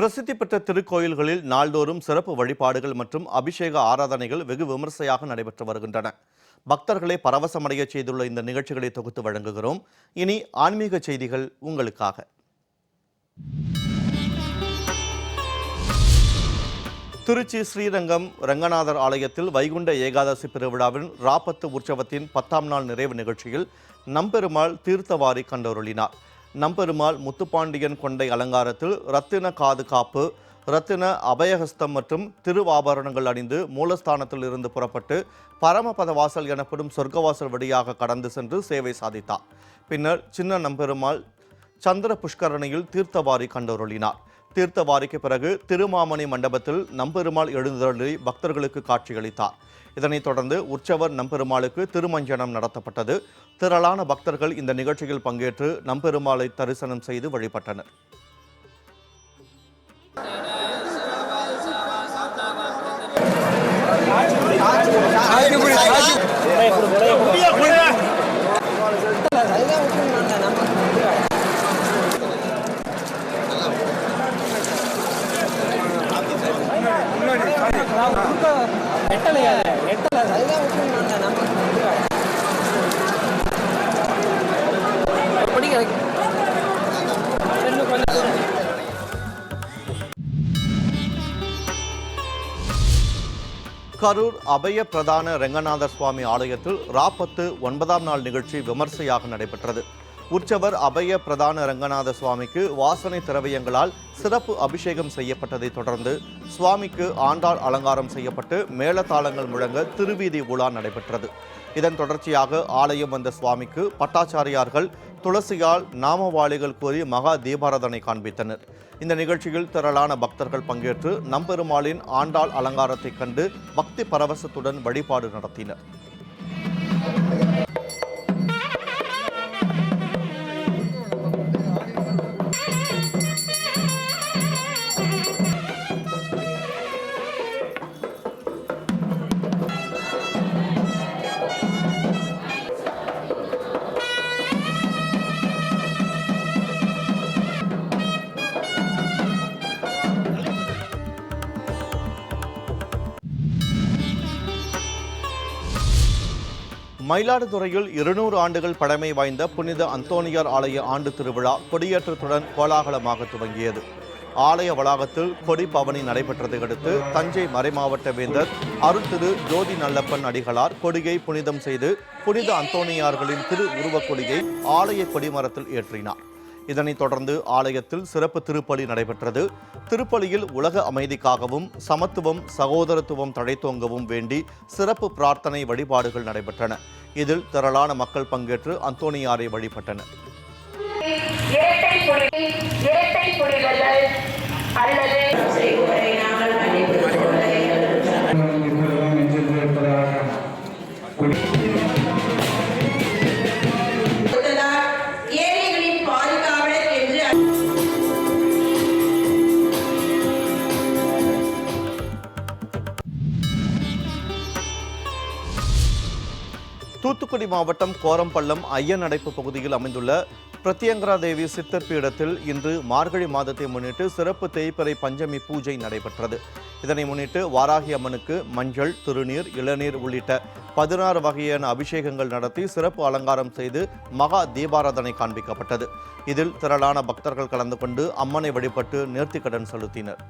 பிரசித்தி பெற்ற திருக்கோயில்களில் நாள்தோறும் சிறப்பு வழிபாடுகள் மற்றும் அபிஷேக ஆராதனைகள் வெகு விமர்சையாக நடைபெற்று வருகின்றன. பக்தர்களை பரவசமடைய செய்துள்ள இந்த நிகழ்ச்சிகளை தொகுத்து வழங்குகிறோம். இனி ஆன்மீக செய்திகள் உங்களுக்காக. திருச்சி ஸ்ரீரங்கம் ரங்கநாதர் ஆலயத்தில் வைகுண்ட ஏகாதசி பெருவிழாவின் ராப்பத்து உற்சவத்தின் 10ஆம் நாள் நிறைவு நிகழ்ச்சியில் நம்பெருமாள் தீர்த்தவாரி கண்டருளினார். நம்பெருமாள் முத்துப்பாண்டியன் கொண்டை அலங்காரத்தில் ரத்தின காது காப்பு, ரத்தின அபயஹஸ்தம் மற்றும் திருவாபரணங்கள் அணிந்து மூலஸ்தானத்தில் இருந்து புறப்பட்டு பரமபத வாசல் எனப்படும் சொர்க்கவாசல் வழியாக கடந்து சென்று சேவை சாதித்தார். பின்னர் சின்ன நம்பெருமாள் சந்திர புஷ்கரணியில் தீர்த்தவாரி கண்டருளினார். தீர்த்தவாரிக்கு பிறகு திருமாமணி மண்டபத்தில் நம்பெருமாள் எழுந்தருளி பக்தர்களுக்கு காட்சியளித்தார். இதனைத் தொடர்ந்து உற்சவர் நம்பெருமாளுக்கு திருமஞ்சனம் நடத்தப்பட்டது. திரளான பக்தர்கள் இந்த நிகழ்ச்சியில் பங்கேற்று நம்பெருமாளை தரிசனம் செய்து வழிபட்டனர். கரூர் அபய பிரதான ரங்கநாதர் சுவாமி ஆலயத்தில் ராப்பத்து 9ஆம் நாள் நிகழ்ச்சி விமர்சையாக நடைபெற்றது. உற்சவர் அபய பிரதான ரங்கநாத சுவாமிக்கு வாசனை திரவியங்களால் சிறப்பு அபிஷேகம் செய்யப்பட்டதை தொடர்ந்து சுவாமிக்கு ஆண்டாள் அலங்காரம் செய்யப்பட்டு மேளதாளங்கள் முழங்க திருவீதி உலா நடைபெற்றது. இதன் தொடர்ச்சியாக ஆலயம் வந்த சுவாமிக்கு பட்டாச்சாரியார்கள் துளசியால் நாமவாளிகள் கூறி மகா தீபாராதனை காண்பித்தனர். இந்த நிகழ்ச்சியில் திரளான பக்தர்கள் பங்கேற்று நம்பெருமாளின் ஆண்டாள் அலங்காரத்தை கண்டு பக்தி பரவசத்துடன் வழிபாடு நடத்தினர். மயிலாடுதுறையில் 200 ஆண்டுகள் பழமை வாய்ந்த புனித அந்தோணியார் ஆலய ஆண்டு திருவிழா கொடியேற்றத்துடன் கோலாகலமாக துவங்கியது. ஆலய வளாகத்தில் கொடி பவனி நடைபெற்றதை அடுத்து தஞ்சை மறைமாவட்ட வேந்தர் அருள்திரு ஜோதி நல்லப்பன் அடிகளார் கொடியை புனிதம் செய்து புனித அந்தோணியார்களின் திரு உருவக் கொடியை ஆலய கொடிமரத்தில் ஏற்றினார். இதனைத் தொடர்ந்து ஆலயத்தில் சிறப்பு திருப்பலி நடைபெற்றது. திருப்பலியில் உலக அமைதிக்காகவும் சமத்துவம் சகோதரத்துவம் தழைத்தோங்கவும் வேண்டி சிறப்பு பிரார்த்தனை வழிபாடுகள் நடைபெற்றன. இதில் திரளான மக்கள் பங்கேற்று அந்தோணியாரை வழிபட்டனர். தூத்துக்குடி மாவட்டம் கோரம்பள்ளம் ஐயனடைப்பு பகுதியில் அமைந்துள்ள பிரத்யங்கரா தேவி சித்தர் பீடத்தில் இன்று மார்கழி மாதத்தை முன்னிட்டு சிறப்பு தேய்பிறை பஞ்சமி பூஜை நடைபெற்றது. இதனை முன்னிட்டு வாராகி அம்மனுக்கு மஞ்சள், திருநீர், இளநீர் உள்ளிட்ட 16 வகையான அபிஷேகங்கள் நடத்தி சிறப்பு அலங்காரம் செய்து மகா தீபாராதனை காண்பிக்கப்பட்டது. இதில் திரளான பக்தர்கள் கலந்து கொண்டு அம்மனை வழிபட்டு நேர்த்திக்கடன் செலுத்தினர்.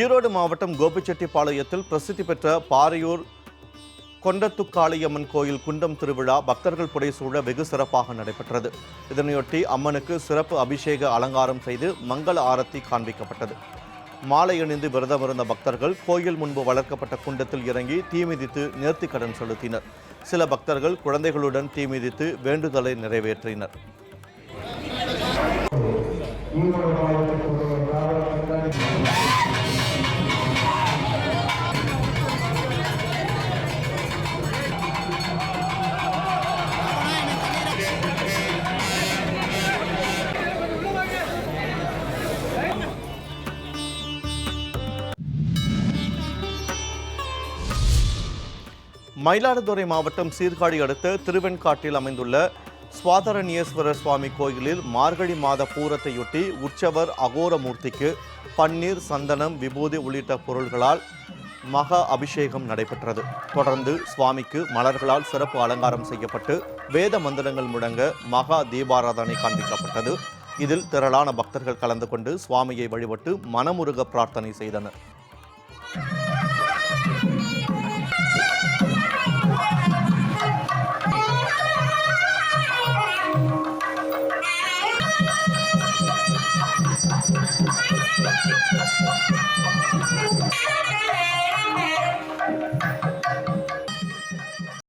ஈரோடு மாவட்டம் கோபிச்செட்டிப்பாளையத்தில் பிரசித்தி பெற்ற பாரியூர் கொண்டத்துக்காளியம்மன் கோயில் குண்டம் திருவிழா பக்தர்கள் புடைசூழ வெகு சிறப்பாக நடைபெற்றது. இதனையொட்டி அம்மனுக்கு சிறப்பு அபிஷேக அலங்காரம் செய்து மங்கள ஆரத்தி காண்பிக்கப்பட்டது. மாலை அணிந்து விரதமிருந்த பக்தர்கள் கோயில் முன்பு வளர்க்கப்பட்ட குண்டத்தில் இறங்கி தீமிதித்து நேர்த்திக்கடன் செலுத்தினர். சில பக்தர்கள் குழந்தைகளுடன் தீமிதித்து வேண்டுதலை நிறைவேற்றினர். மயிலாடுதுறை மாவட்டம் சீர்காழி அடுத்த திருவெண்காட்டில் அமைந்துள்ள சுவாதரண்யேஸ்வரர் சுவாமி கோயிலில் மார்கழி மாத பூரத்தையொட்டி உற்சவர் அகோரமூர்த்திக்கு பன்னீர், சந்தனம், விபூதி உள்ளிட்ட பொருள்களால் மகா அபிஷேகம் நடைபெற்றது. தொடர்ந்து சுவாமிக்கு மலர்களால் சிறப்பு அலங்காரம் செய்யப்பட்டு வேத மந்திரங்கள் முழங்க மகா தீபாராதனை காண்பிக்கப்பட்டது. இதில் திரளான பக்தர்கள் கலந்து கொண்டு சுவாமியை வழிபட்டு மனமுருக பிரார்த்தனை செய்தனர்.